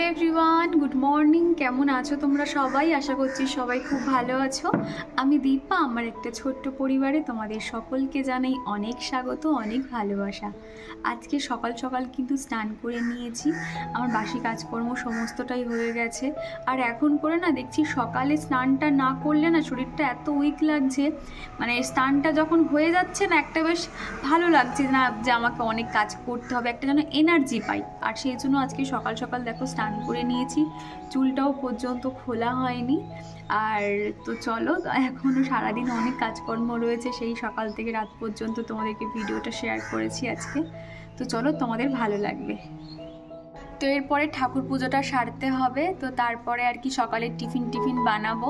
Everyone, good morning. কেমন আছো তোমরা সবাই? আশা করছি সবাই খুব ভালো আছো। আমি দীপা, আমার একটা ছোট্ট পরিবারে তোমাদের সকলকে জানাই অনেক স্বাগত, অনেক ভালোবাসা। আজকে সকাল সকাল কিন্তু স্নান করে নিয়েছি, আমার বাসি কাজকর্ম সমস্তটাই হয়ে গেছে। আর এখন করে না দেখছি সকালে স্নানটা না করলে না শরীরটা এত উইক লাগছে, মানে স্নানটা যখন হয়ে যাচ্ছে না একটা বেশ ভালো লাগছে না যে আমাকে অনেক কাজ করতে হবে, একটা যেন এনার্জি পাই। আর সেই জন্য আজকে সকাল সকাল দেখো স্নান করে নিয়েছি, চুলটাও পর্যন্ত খোলা হয়নি। আর তো চলো, এখনও সারাদিন অনেক কাজকর্ম রয়েছে, সেই সকাল থেকে রাত পর্যন্ত তোমাদেরকে ভিডিওটা শেয়ার করেছি আজকে। তো চলো, তোমাদের ভালো লাগবে। তো এরপরে ঠাকুর পুজোটা সারতে হবে, তো তারপরে আর কি সকালে টিফিন বানাবো।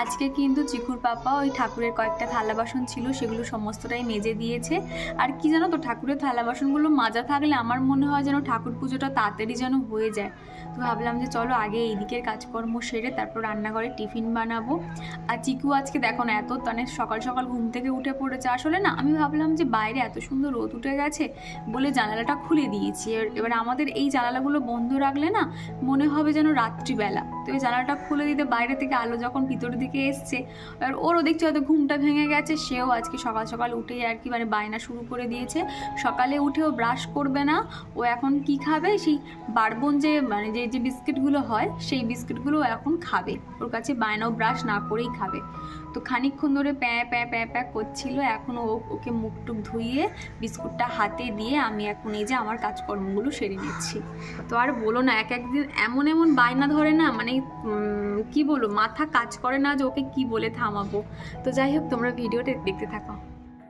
আজকে কিন্তু চিকুর পাপা ওই ঠাকুরের কয়েকটা থালা বাসন ছিল, সেগুলো সমস্তটাই মেজে দিয়েছে। আর কি জানো তো, ঠাকুরের থালা বাসনগুলো মাজা থাকলে আমার মনে হয় যেন ঠাকুর পুজোটা তাড়াতাড়ি যেন হয়ে যায়। তো ভাবলাম যে চলো আগে এই দিকের কাজকর্ম সেরে তারপর রান্নাঘরে টিফিন বানাবো। আর চিকু আজকে দেখো না এত মানে সকাল সকাল ঘুম থেকে উঠে পড়েছে। আসলে না আমি ভাবলাম যে বাইরে এত সুন্দর রোদ উঠে গেছে বলে জানালাটা খুলে দিয়েছি। এবার আমাদের এই জানালাগুলো বন্ধ রাখলে না মনে হবে যেন রাত্রিবেলা। তো এই জানালাটা খুলে দিতে বাইরে থেকে আলো যখন ভিতরের দিকে এসছে, আর ওরও দেখছি হয়তো ঘুমটা ভেঙে গেছে, সেও আজকে সকাল সকাল উঠেই আর কি মানে বায়না শুরু করে দিয়েছে। সকালে উঠেও ব্রাশ করবে না, ও এখন কি খাবে, সেই বারবন যে মানে যে বিস্কিটগুলো হয় সেই বিস্কিটগুলো এখন খাবে। ওর কাছে বায়নাও ব্রাশ না করেই খাবে। তো খানিকক্ষণ ধরে প্যাঁ প্যাঁ প্যাঁ প্যাঁ করছিল, এখন ওকে মুখ টুক ধুইয়ে বিস্কুটটা হাতে দিয়ে আমি এখন এই যে আমার কাজকর্মগুলো সেরে নিচ্ছি। তো আর বলো না, এক একদিন এমন এমন বায়না ধরে না, মানে কি বলবো, মাথা কাজ করে না যে ওকে কি বলে থামাবো। তো যাই হোক, তোমরা ভিডিওটা দেখতে থাকো।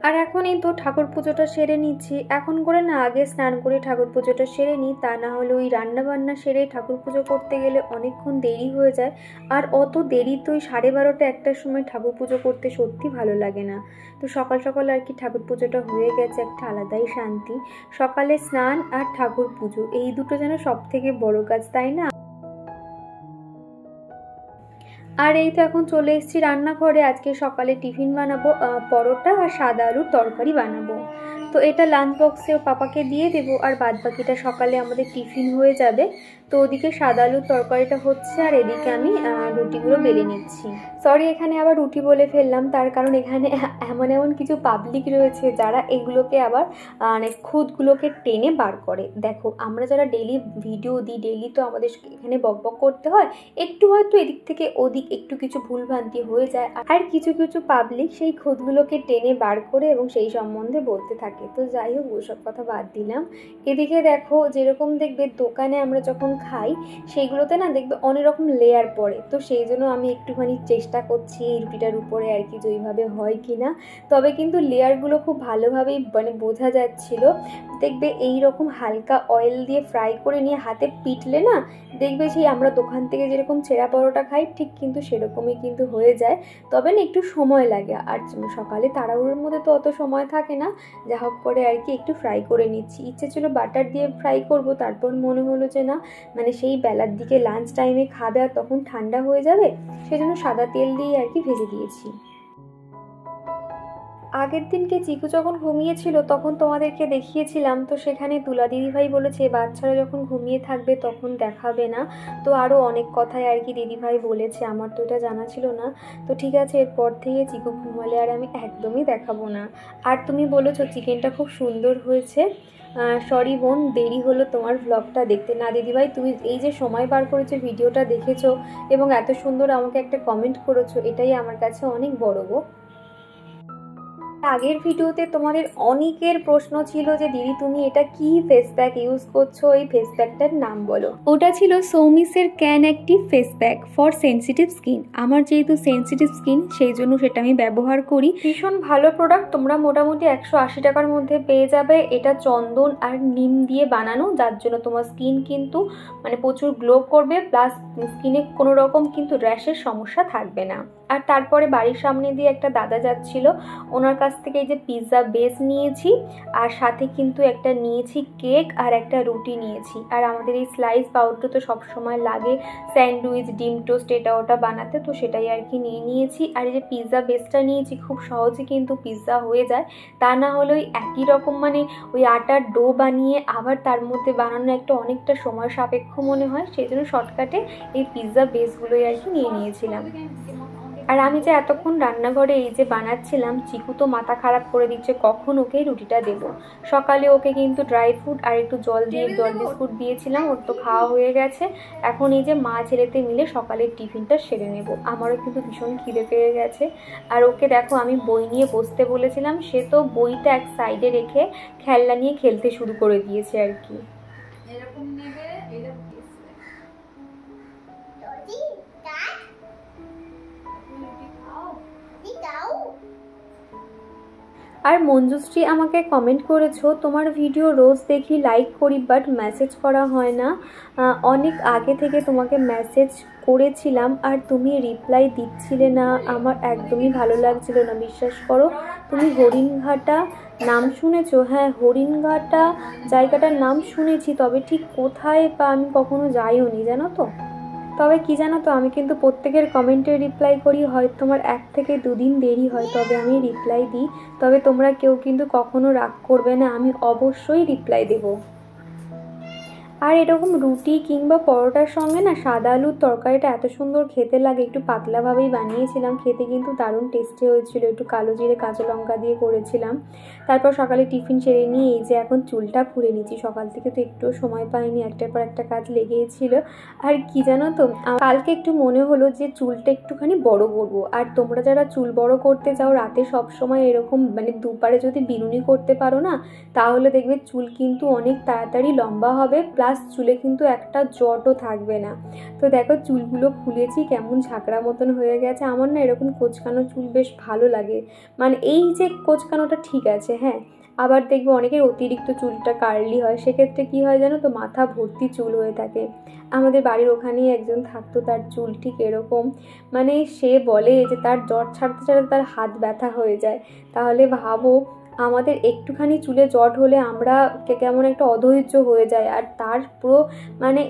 আর এখন এই তো ঠাকুর পুজোটা সেরে নিচ্ছি। এখন করে না আগে স্নান করে ঠাকুর পুজোটা সেরে নিই, তা না হলে ওই রান্না বান্না সেরে ঠাকুর পুজো করতে গেলে অনেকক্ষণ দেরি হয়ে যায়। আর অত দেরি তো ওই 12:30 একটার সময় ঠাকুর পুজো করতে সত্যি ভালো লাগে না। তো সকাল সকাল আর কি ঠাকুর পুজোটা হয়ে গেছে, একটা আলাদাই শান্তি। সকালে স্নান আর ঠাকুর পুজো এই দুটো যেন সব থেকে বড় কাজ, তাই না? আর এই তো এখন চলে এসেছি রান্নাঘরে। আজকে সকালে টিফিন বানাবো, পরোটা আর সাদা আলুর তরকারি বানাবো। তো এটা লাঞ্চ বক্সে পাপাকে দিয়ে দেবো, আর বাদ বাকিটা সকালে আমাদের টিফিন হয়ে যাবে। তো ওদিকে সাদা আলুর তরকারিটা হচ্ছে, আর এদিকে আমি রুটিগুলো বেলে নিচ্ছি। সরি, এখানে আবার রুটি বলে ফেললাম, তার কারণ এখানে এমন এমন কিছু পাবলিক রয়েছে যারা এগুলোকে আবার মানে খুদগুলোকে টেনে বার করে। দেখো, আমরা যারা ডেলি ভিডিও দিই, ডেলি তো আমাদের এখানে বকবক করতে হয়, একটু হয়তো এদিক থেকে ওদিক একটু কিছু ভুলভ্রান্তি হয়ে যায়, আর কিছু কিছু পাবলিক সেই খুদগুলোকে টেনে বার করে এবং সেই সম্বন্ধে বলতে থাকে। তো যাই হোক, ওসব কথা বাদ দিলাম। এদিকে দেখো, যেরকম দেখবে দোকানে আমরা যখন খাই সেইগুলোতে না দেখবে অনেক রকম লেয়ার পড়ে। তো সেই জন্য আমি একটুখানি চেষ্টা করছি এই রুটিটার উপরে আর কি যেইভাবে হয় কি না। তবে কিন্তু লেয়ারগুলো খুব ভালোভাবেই মানে বোঝা যাচ্ছিল। দেখবে এই রকম হালকা অয়েল দিয়ে ফ্রাই করে নিয়ে হাতে পিটলে না দেখবে সেই আমরা দোকান থেকে যেরকম ছেঁড়া পরোটা খাই ঠিক কিন্তু সেরকমই কিন্তু হয়ে যায়। তবে না একটু সময় লাগে, আর সকালে তাড়াহুড়োর মধ্যে তো অত সময় থাকে না। যা হোক করে আর কি একটু ফ্রাই করে নিচ্ছি। ইচ্ছে ছিল বাটার দিয়ে ফ্রাই করব, তারপর মনে হলো যে না, মানে সেই বেলার দিকে লাঞ্চ টাইমে খাবে আর তখন ঠান্ডা হয়ে যাবে, সেজন্য সাদা তেল দিয়ে আর কি ভেজে দিয়েছি। আগের দিনকে চিকু যখন ঘুমিয়েছিল তখন তোমাদেরকে দেখিয়েছিলাম, তো সেখানে তুলা দিদিভাই বলেছে বাচ্চারা যখন ঘুমিয়ে থাকবে তখন দেখাবে না। তো আরও অনেক কথাই আর কি দিদিভাই বলেছে, আমার তো এটা জানা ছিল না। তো ঠিক আছে, এরপর থেকে চিকু ঘুমালে আর আমি একদমই দেখাবো না। আর তুমি বলেছো চিকেনটা খুব সুন্দর হয়েছে। সরি বোন, দেরি হলো তোমার ব্লগটা দেখতে। না দিদিভাই, তুমি এই যে সময় বার করেছো, ভিডিওটা দেখেছো এবং এত সুন্দর আমাকে একটা কমেন্ট করেছো, এটাই আমার কাছে অনেক বড় গো। আগের ভিডিওতে তোমাদের অনেকের প্রশ্ন ছিল যে দিদি তুমি এটা কি ফেস প্যাক ইউজ করছো, এই ফেস প্যাকটার নাম বলো। ওটা ছিল সৌমিসের can active face pack for sensitive skin. আমার যেহেতু সেনসিটিভ স্কিন সেই জন্য সেটা আমি ব্যবহার করি। ভীষণ ভালো প্রোডাক্ট, তোমরা মোটামুটি 180 টাকার মধ্যে পেয়ে যাবে। এটা চন্দন আর নিম দিয়ে বানানো, যার জন্য তোমার স্কিন কিন্তু মানে প্রচুর গ্লো করবে, প্লাস স্কিনে কোনো রকম কিন্তু র্যাশের সমস্যা থাকবে না। আর তারপরে বাড়ির সামনে দিয়ে একটা দাদা যাচ্ছিল, ওনার কাছ থেকে এই যে পিৎজা বেস নিয়েছি, আর সাথে কিন্তু একটা নিয়েছি কেক আর একটা রুটি নিয়েছি। আর আমাদের এই স্লাইস পাউডার তো সবসময় লাগে স্যান্ডউইচ, ডিম টোস্ট এটা ওটা বানাতে, তো সেটাই আর কি নিয়ে নিয়েছি। আর এই যে পিৎজা বেসটা নিয়েছি, খুব সহজে কিন্তু পিৎজা হয়ে যায়, তা না হলে ওই একই রকম মানে ওই আটার ডো বানিয়ে আবার তার মধ্যে বানানো একটা অনেকটা সময় সাপেক্ষ মনে হয়, সেই জন্য শর্টকাটে এই পিৎজা বেসগুলোই আর কি নিয়ে নিয়েছিলাম। আর আমি যে এতক্ষণ রান্নাঘরে এই যে বানাচ্ছিলাম, চিকু তো মাথা খারাপ করে দিচ্ছে কখন ওকে রুটিটা দেবো। সকালে ওকে কিন্তু ড্রাই ফ্রুট আর একটু জল বিস্কুট দিয়েছিলাম, ওর তো খাওয়া হয়ে গেছে। এখন এই যে মা ছেলেতে মিলে সকালের টিফিনটা সেরে নেব। আমারও কিন্তু ভীষণ খিদে পেয়ে গেছে। আর ওকে দেখো আমি বই নিয়ে বসতে বলেছিলাম, সে তো বইটা এক সাইডে রেখে খেলনা নিয়ে খেলতে শুরু করে দিয়েছে আর কি। এরকম নেবে, এরকম আর মঞ্জুশ্রী আমাকে কমেন্ট করেছো, তোমার ভিডিও রোজ দেখি, লাইক করি, বাট মেসেজ করা হয় না। অনেক আগে থেকে তোমাকে মেসেজ করেছিলাম আর তুমি রিপ্লাই দিচ্ছিলে না, আমার একদমই ভালো লাগছিল না। বিশ্বাস করো, তুমি হরিণঘাটা নাম শুনেছো? হ্যাঁ, হরিণঘাটা জায়গাটার নাম শুনেছি, তবে ঠিক কোথায় বা আমি কখনো যাইও নি, জানো তো। তবে কি জানো তো, আমি কিন্তু প্রত্যেকের কমেন্টে রিপ্লাই করি, হয়তো তোমার 1 থেকে 2 দিন দেরি হয়, তবে আমি রিপ্লাই দিই। তবে তোমরা কেউ কিন্তু কখনো রাগ করবে না, আমি অবশ্যই রিপ্লাই দেবো। আর এরকম রুটি কিংবা পরোটার সঙ্গে না সাদা আলুর তরকারিটা এত সুন্দর খেতে লাগে, একটু পাতলাভাবেই বানিয়েছিলাম, খেতে কিন্তু দারুণ টেস্টি হয়েছিল, একটু কালো জিরে কাঁচা লঙ্কা দিয়ে করেছিলাম। তারপর সকালে টিফিন সেরে নিয়ে এই যে এখন চুলটা খুলে নিচ্ছি, সকাল থেকে তো একটুও সময় পাইনি, একটার পর একটা কাজ লেগেই ছিল। আর কি জানো তো, কালকে একটু মনে হলো যে চুলটা একটুখানি বড় করবো। আর তোমরা যারা চুল বড় করতে চাও, রাতে সব সময় এরকম মানে দুপারে যদি বিনুনি করতে পারো না, তাহলে দেখবে চুল কিন্তু অনেক তাড়াতাড়ি লম্বা হবে, প্লাস চুলে কিন্তু একটা জটও থাকবে না। তো দেখো চুলগুলো খুলেছি, কেমন ঝাঁকড়া মতন হয়ে গেছে। আমার না এরকম কোঁচকানো চুল বেশ ভালো লাগে, মানে এই যে কোঁচকানোটা ঠিক আছে, হ্যাঁ। আবার দেখবে অনেকের অতিরিক্ত চুলটা কার্লি হয়, সেক্ষেত্রে কি হয় জানো তো, মাথা ভর্তি চুল হয়ে থাকে। আমাদের বাড়ির ওখানেই একজন থাকতো, তার চুল ঠিক এরকম, মানে সে বলে যে তার জট ছাড়তে ছাড়তে তার হাত ব্যথা হয়ে যায়। তাহলে ভাবো, আমাদের একটুখানি চুলে জট হলে আমরা কেমন একটা অধৈর্য হয়ে যায়, আর তার পুরো মানে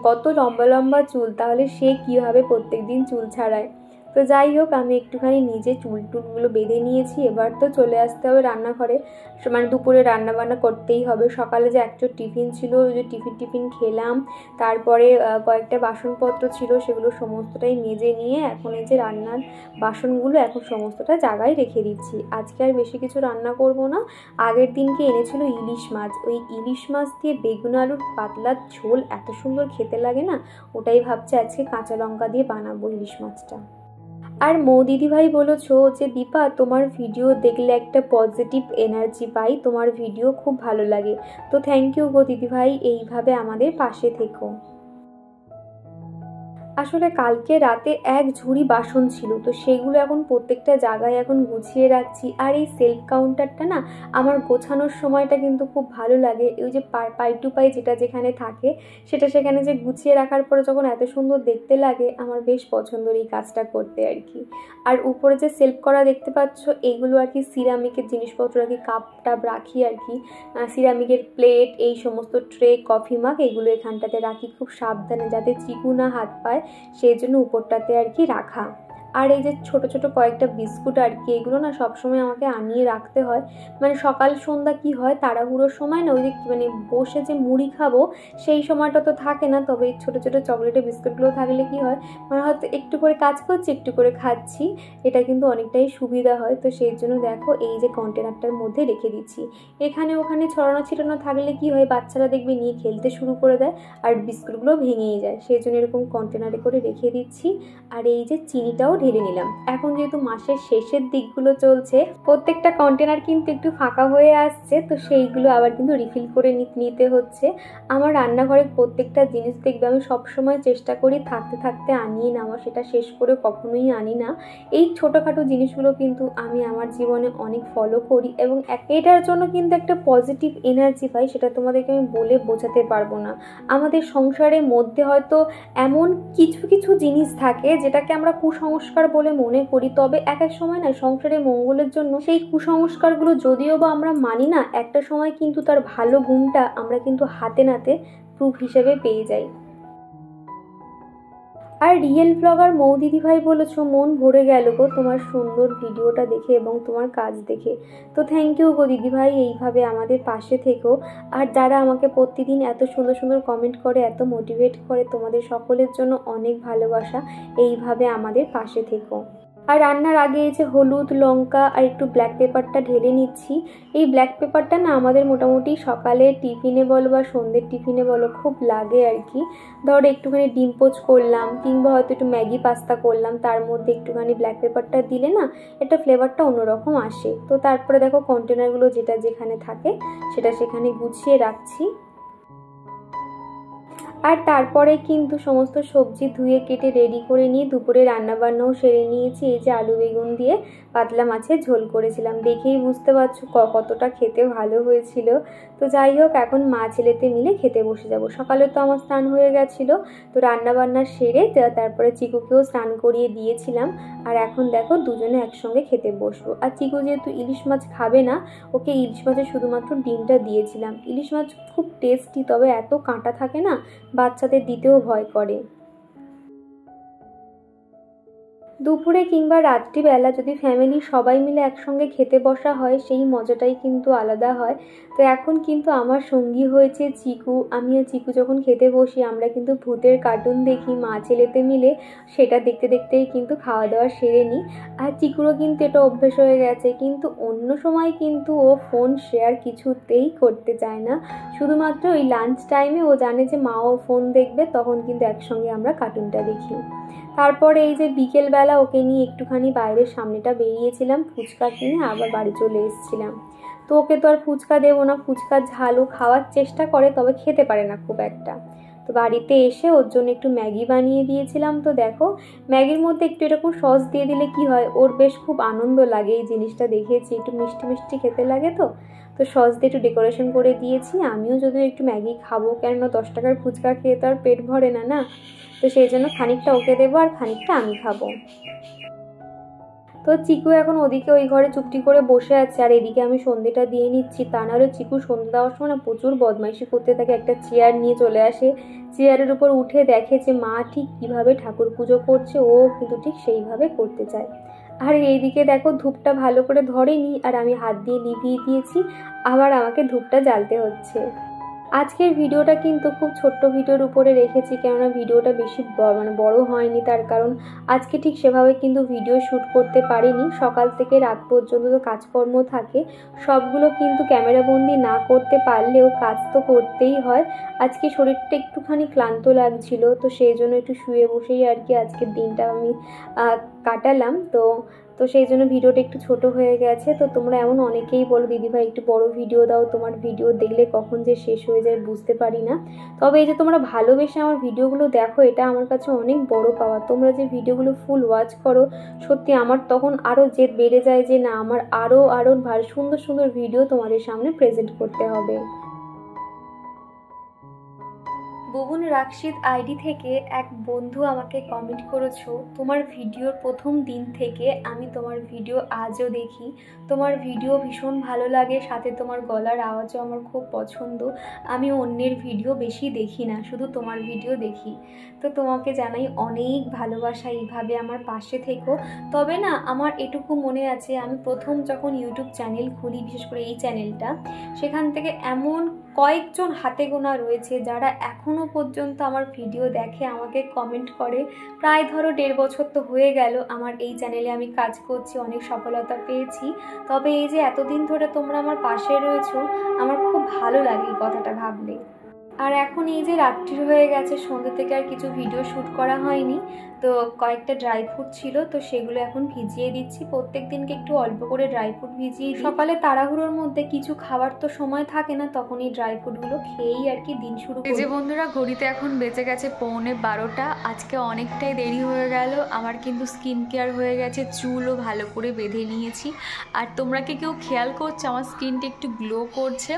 কত লম্বা লম্বা চুল, তাহলে সে কীভাবে প্রত্যেক দিন চুল ছাড়ায়। তো যাই হোক, আমি একটুখানি নিজে চুলটুলগুলো বেঁধে নিয়েছি, এবার তো চলে আসতে হবে রান্নাঘরে, মানে দুপুরে রান্নাবান্না করতেই হবে। সকালে যে একটা টিফিন ছিল, ওই যে টিফিন খেলাম, তারপরে কয়েকটা বাসনপত্র ছিল, সেগুলো সমস্তটাই মেজে নিয়ে এখন এই যে রান্নার বাসনগুলো এখন সমস্তটা জায়গায় রেখে দিচ্ছি। আজকে আর বেশি কিছু রান্না করব না। আগের দিনকে এনেছিল ইলিশ মাছ, ওই ইলিশ মাছ দিয়ে বেগুন আলুর পাতলা ঝোল এত সুন্দর খেতে লাগে না, ওটাই ভাবছি আজকে কাঁচা লঙ্কা দিয়ে বানাবো ইলিশ মাছটা। আর মৌ দিদিভাই বলেছো যে দীপা, তোমার ভিডিও দেখলে একটা পজিটিভ এনার্জি পাই, তোমার ভিডিও খুব ভালো লাগে। তো থ্যাংক ইউ গো দিদিভাই, এইভাবে আমাদের পাশে থেকো। আসলে কালকে রাতে এক ঝুড়ি বাসন ছিল, তো সেগুলো এখন প্রত্যেকটা জায়গায় এখন গুছিয়ে রাখছি। আর এই সেলফ কাউন্টারটা না আমার গোছানোর সময়টা কিন্তু খুব ভালো লাগে, ওই যে পাই টু পাই যেটা যেখানে থাকে সেটা সেখানে যে গুছিয়ে রাখার পরে যখন এত সুন্দর দেখতে লাগে, আমার বেশ পছন্দের এই কাজটা করতে আর কি। আর উপরে যে সেলফ করা দেখতে পাচ্ছ, এইগুলো আর কি সিরামিকের জিনিসপত্র আর কি, কাপ টাপ রাখি আর কি, সিরামিকের প্লেট, এই সমস্ত ট্রে, কফি মাগ, এগুলো এখানটাতে রাখি খুব সাবধানে, যাতে চিকু না হাত পায়, সেই জন্য উপরটাতে আর কি রাখা। আর এই যে ছোট ছোট কয়েকটা বিস্কুট আর কি, এগুলো না সবসময় আমাকে আনিয়ে রাখতে হয়, মানে সকাল সন্ধ্যা কি হয় তাড়াহুড়োর সময় না, ওই যে মানে বসে যে মুড়ি খাবো সেই সময়টা তো থাকে না, তবে এই ছোটো ছোটো চকলেটের বিস্কুটগুলো থাকলে কি হয়, মানে হয়তো একটু করে কাজ করছি একটু করে খাচ্ছি, এটা কিন্তু অনেকটাই সুবিধা হয়। তো সেই জন্য দেখো এই যে কন্টেনারটার মধ্যে রেখে দিচ্ছি। এখানে ওখানে ছড়ানো ছিটানো থাকলে কি হয়, বাচ্চারা দেখবে নিয়ে খেলতে শুরু করে দেয় আর বিস্কুটগুলো ভেঙেই যায়, সেই জন্য এরকম কন্টেনারে করে রেখে দিচ্ছি। আর এই যে চিনিটাও ঢেলে নিলাম। এখন যেহেতু মাসের শেষের দিকগুলো চলছে, প্রত্যেকটা কন্টেনার কিন্তু একটু ফাঁকা হয়ে আসছে, তো সেইগুলো আবার কিন্তু রিফিল করে নিতে হচ্ছে। আমার রান্নাঘরের প্রত্যেকটা জিনিস দেখবে আমি সবসময় চেষ্টা করি থাকতে থাকতে আনিয়ে নেওয়া, সেটা শেষ করে কখনোই আনি না। এই ছোটোখাটো জিনিসগুলো কিন্তু আমি আমার জীবনে অনেক ফলো করি, এবং এটার জন্য কিন্তু একটা পজিটিভ এনার্জি পাই, সেটা তোমাদেরকে আমি বলে বোঝাতে পারবো না। আমাদের সংসারের মধ্যে হয়তো এমন কিছু কিছু জিনিস থাকে যেটাকে আমরা কুসংস্কার কুসংস্কার বলে মনে করি, তবে এক এক সময় না সংসারের মঙ্গলের জন্য সেই কুসংস্কারগুলো যদিও বা আমরা মানি না, একটা সময় কিন্তু তার ভালো গুণটা আমরা কিন্তু হাতে নাতে প্রুফ হিসেবে পেয়ে যাই। আর রিয়েল ব্লগার মৌদিদি ভাই বলেছো, মন ভরে গেল গো তোমার সুন্দর ভিডিওটা দেখে এবং তোমার কাজ দেখে। তো থ্যাংক ইউ গো দিদিভাই, এইভাবে আমাদের পাশে থেকো। আর যারা আমাকে প্রতিদিন এত সুন্দর সুন্দর কমেন্ট করে, এত মোটিভেট করে, তোমাদের সকলের জন্য অনেক ভালোবাসা। এইভাবে আমাদের পাশে থেকো। আর রান্নার আগে এই যে হলুদ, লঙ্কা আর একটু ব্ল্যাক পেপারটা ঢেলে নিচ্ছি। এই ব্ল্যাক পেপারটা না আমাদের মোটামুটি সকালে টিফিনে বলো বা সন্ধ্যের টিফিনে বলো খুব লাগে আর কি। ধরো একটুখানি ডিম পোচ করলাম কিংবা হয়তো একটু ম্যাগি পাস্তা করলাম, তার মধ্যে একটুখানি ব্ল্যাক পেপারটা দিলে না এটা ফ্লেভারটা অন্যরকম আসে। তো তারপরে দেখো কন্টেনারগুলো যেটা যেখানে থাকে সেটা সেখানে গুছিয়ে রাখছি। আর তারপরে কিন্তু সমস্ত সবজি ধুয়ে কেটে রেডি করে নিয়ে দুপুরে রান্নাবান্নাও সেরে নিয়েছি। এই যে আলু বেগুন দিয়ে পাতলা মাছের ঝোল করেছিলাম, দেখেই বুঝতে পারছো কতটা খেতে ভালো হয়েছিল। তো যাই হোক, এখন মা ছেলেতে মিলে খেতে বসে যাব। সকালে তো আমার স্নান হয়ে গেছিলো, তো রান্নাবান্না সেরে তারপরে চিকুকেও স্নান করিয়ে দিয়েছিলাম। আর এখন দেখো দুজনে একসঙ্গে খেতে বসবো। আর চিকু যেহেতু ইলিশ মাছ খাবে না, ওকে ইলিশ মাছের শুধুমাত্র ডিমটা দিয়েছিলাম। ইলিশ মাছ খুব টেস্টি, তবে এত কাঁটা থাকে না, বাচ্চাদের দিতেও ভয় করে। দুপুরে কিংবা রাত্রিবেলা যদি ফ্যামিলি সবাই মিলে একসঙ্গে খেতে বসা হয়, সেই মজাটাই কিন্তু আলাদা হয়। তো এখন কিন্তু আমার সঙ্গী হয়েছে চিকু। আমি আর চিকু যখন খেতে বসি আমরা কিন্তু ভূতের কার্টুন দেখি মা ছেলেতে মিলে, সেটা দেখতে দেখতেই কিন্তু খাওয়া দাওয়া সেরে নিই। আর চিকুরও কিন্তু এটা অভ্যেস হয়ে গেছে, কিন্তু অন্য সময় কিন্তু ও ফোন শেয়ার কিছুতেই করতে চায় না। শুধুমাত্র ওই লাঞ্চ টাইমে ও জানে যে মাও ফোন দেখবে, তখন কিন্তু একসঙ্গে আমরা কার্টুনটা দেখি। তারপরে এই যে বিকেলবেলা ওকে নিয়ে একটুখানি বাইরের সামনেটা বেরিয়েছিলাম ফুচকা কিনে, আবার বাড়ি চলে এসেছিলাম। তো ওকে তো আর ফুচকা দেবো না, ফুচকার ঝালও খাওয়ার চেষ্টা করে তবে খেতে পারে না খুব একটা। তো বাড়িতে এসে ওর জন্য একটু ম্যাগি বানিয়ে দিয়েছিলাম। তো দেখো ম্যাগির মধ্যে একটু এরকম সস দিয়ে দিলে কি হয়, ওর বেশ খুব আনন্দ লাগে এই জিনিসটা, দেখেছি একটু মিষ্টি মিষ্টি খেতে লাগে। তো সস দিয়ে একটু ডেকোরেশন করে দিয়েছি। আমিও যদিও একটু ম্যাগি খাবো, কেননা 10 টাকার ফুচকা খেয়ে তো আর পেট ভরে না না, তো সেই জন্য খানিকটা ওকে দেবো আর খানিকটা আমি খাবো। তো চিকু এখন ওদিকে ওই ঘরে চুপটি করে বসে আছে, আর এদিকে আমি সন্ধ্যেটা দিয়ে নিচ্ছি। তা নাহলে চিকু সন্ধ্যে দেওয়ার সময় না প্রচুর বদমাইশি করতে থাকে। একটা চেয়ার নিয়ে চলে আসে, চেয়ারের উপর উঠে দেখে যে মা ঠিক কীভাবে ঠাকুর পুজো করছে, ও কিন্তু ঠিক সেইভাবে করতে চায়। আর এইদিকে দেখো ধূপটা ভালো করে ধরেনি, আর আমি হাত দিয়ে লিভিয়ে দিয়েছি, আবার আমাকে ধূপটা জ্বালতে হচ্ছে। আজকের ভিডিওটা কিন্তু খুব ছোট্ট ভিডিওর উপরে রেখেছি, কেননা ভিডিওটা বেশি বড় হয়নি। তার কারণ আজকে ঠিক সেভাবে কিন্তু ভিডিও শ্যুট করতে পারিনি। সকাল থেকে রাত পর্যন্ত তো কাজকর্ম থাকে, সবগুলো কিন্তু ক্যামেরাবন্দি না করতে পারলেও কাজ তো করতেই হয়। আজকে শরীরটা একটুখানি ক্লান্ত লাগছিল, তো সেই জন্য একটু শুয়ে বসেই আর কি আজকের দিনটা আমি কাটালাম। তো সেই জন্য ভিডিওটা একটু ছোট হয়ে গেছে। তো তোমরা এমন অনেকেই বলো দিদিভাই একটু বড় ভিডিও দাও, তোমার ভিডিও দেখলে কখন যে শেষ হয়ে যায় বুঝতে পারি না। তবে এই যে তোমরা ভালোবেসে আমার ভিডিওগুলো দেখো, এটা আমার কাছে অনেক বড় পাওয়া। তোমরা যে ভিডিওগুলো ফুল ওয়াচ করো, সত্যি আমার তখন আরও জেদ বেড়ে যায় যে না, আমার আরও সুন্দর সুন্দর ভিডিও তোমাদের সামনে প্রেজেন্ট করতে হবে। বুবুন রাকশিদ আইডি থেকে এক বন্ধু আমাকে কমেন্ট করেছো, তোমার ভিডিওর প্রথম দিন থেকে আমি তোমার ভিডিও আজও দেখি, তোমার ভিডিও ভীষণ ভালো লাগে, সাথে তোমার গলার আওয়াজও আমার খুব পছন্দ। আমি অন্যের ভিডিও বেশি দেখি না, শুধু তোমার ভিডিও দেখি। তো তোমাকে জানাই অনেক ভালোবাসা, এইভাবে আমার পাশে থেকো। তবে না আমার এটুকু মনে আছে, আমি প্রথম যখন ইউটিউব চ্যানেল খুলি, বিশেষ করে এই চ্যানেলটা, সেখান থেকে এমন কয়েকজন হাতে গোনা রয়েছে যারা এখনও পর্যন্ত আমার ভিডিও দেখে, আমাকে কমেন্ট করে। প্রায় ধরো 1.5 বছর তো হয়ে গেল আমার এই চ্যানেলে আমি কাজ করছি, অনেক সফলতা পেয়েছি। তবে এই যে এতদিন ধরে তোমরা আমার পাশে রয়েছো, আমার খুব ভালো লাগে এই কথাটা ভাবলে। আর এখন এই যে রাত্রি হয়ে গেছে, সন্ধ্যে থেকে আর কিছু ভিডিও শ্যুট করা হয়নি। তো কয়েকটা ড্রাই ফ্রুট ছিল, তো সেগুলো এখন ভিজিয়ে দিচ্ছি। প্রত্যেক দিনকে একটু অল্প করে ড্রাই ফ্রুট ভিজিয়ে দিই। সকালে তাড়াহুড়োর মধ্যে কিছু খাবার তো সময় থাকে না, তখন এই ড্রাই ফ্রুটগুলো খেয়েই আর কি দিন শুরু করি। যে বন্ধুরা ঘড়িতে এখন বেজে গেছে 11:15। আজকে অনেকটাই দেরি হয়ে গেল। আমার কিন্তু স্কিন কেয়ার হয়ে গেছে, চুলও ভালো করে বেঁধে নিয়েছি। আর তোমরা কি কেউ খেয়াল করছো আমার স্কিনটা একটু গ্লো করছে?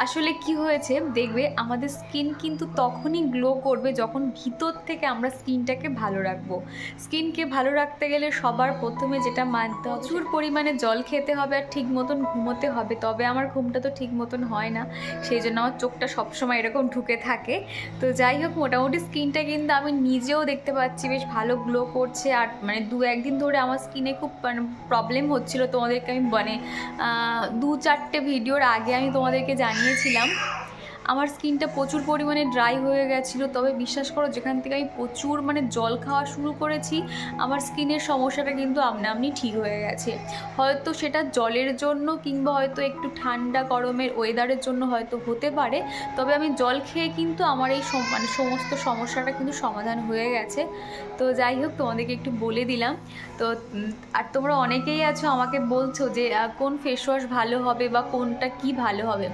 আসলে কি হয়েছে দেখবে, আমাদের স্কিন কিন্তু তখনই গ্লো করবে যখন ভিতর থেকে আমরা স্কিনটাকে ভালো রাখবো। রাখবো। স্কিনকে ভালো রাখতে গেলে সবার প্রথমে যেটা মানতে হবে, প্রচুর পরিমাণে জল খেতে হবে আর ঠিক মতন ঘুমোতে হবে। তবে আমার ঘুমটা তো ঠিক মতন হয় না, সেই জন্য আমার চোখটা সবসময় এরকম ঢুকে থাকে। তো যাই হোক, মোটামুটি স্কিনটা কিন্তু আমি নিজেও দেখতে পাচ্ছি বেশ ভালো গ্লো করছে। আর মানে 2-1 দিন ধরে আমার স্কিনে খুব মানে প্রবলেম হচ্ছিল, তোমাদেরকে আমি মানে 2-4টে ভিডিওর আগে আমি তোমাদেরকে জানিয়েছিলাম। আমার স্কিনটা প্রচুর পরিমাণে ড্রাই হয়ে গেছিলো। তবে বিশ্বাস করো, যেখান থেকে আমি প্রচুর মানে জল খাওয়া শুরু করেছি, আমার স্কিনের সমস্যাটা কিন্তু আপনি ঠিক হয়ে গেছে। হয়তো সেটা জলের জন্য কিংবা হয়তো একটু ঠান্ডা গরমের ওয়েদারের জন্য হয়তো হতে পারে, তবে আমি জল খেয়ে কিন্তু আমার এই মানে সমস্ত সমস্যাটা কিন্তু সমাধান হয়ে গেছে। তো যাই হোক, তোমাদেরকে একটু বলে দিলাম। তো আর তোমরা অনেকেই আছো আমাকে বলছো যে কোন ফেস ওয়াশ ভালো হবে বা কোনটা কি ভালো হবে।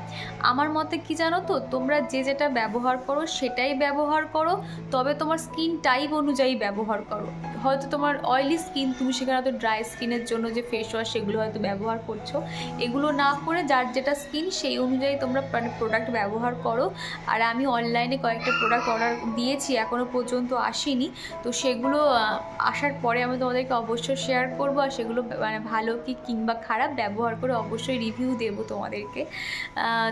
আমার মতে কি জানো তো, তোমরা যে যেটা ব্যবহার করো সেটাই ব্যবহার করো, তবে তোমার স্কিন টাইপ অনুযায়ী ব্যবহার করো। হয়তো তোমার অয়েলি স্কিন, তুমি সেখানে হয়তো ড্রাই স্কিনের জন্য যে ফেস ওয়াশ সেগুলো হয়তো ব্যবহার করছো, এগুলো না করে যার যেটা স্কিন সেই অনুযায়ী তোমরা প্রোডাক্ট ব্যবহার করো। আর আমি অনলাইনে কয়েকটা প্রোডাক্ট অর্ডার দিয়েছি, এখনও পর্যন্ত আসেনি। তো সেগুলো আসার পরে আমি তোমাদেরকে অবশ্যই শেয়ার করবো, আর সেগুলো মানে ভালো কি কিংবা খারাপ ব্যবহার করে অবশ্যই রিভিউ দেবো তোমাদেরকে।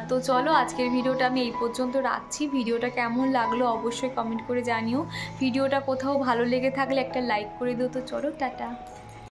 তো চলো, আজকের ভিডিওটা আমি এই পর্যন্ত রাখছি। ভিডিওটা কেমন লাগলো অবশ্যই কমেন্ট করে জানিও। ভিডিওটা কোথাও ভালো লেগে থাকলে একটা লাইক করে দিও। তো চলো, টাটা।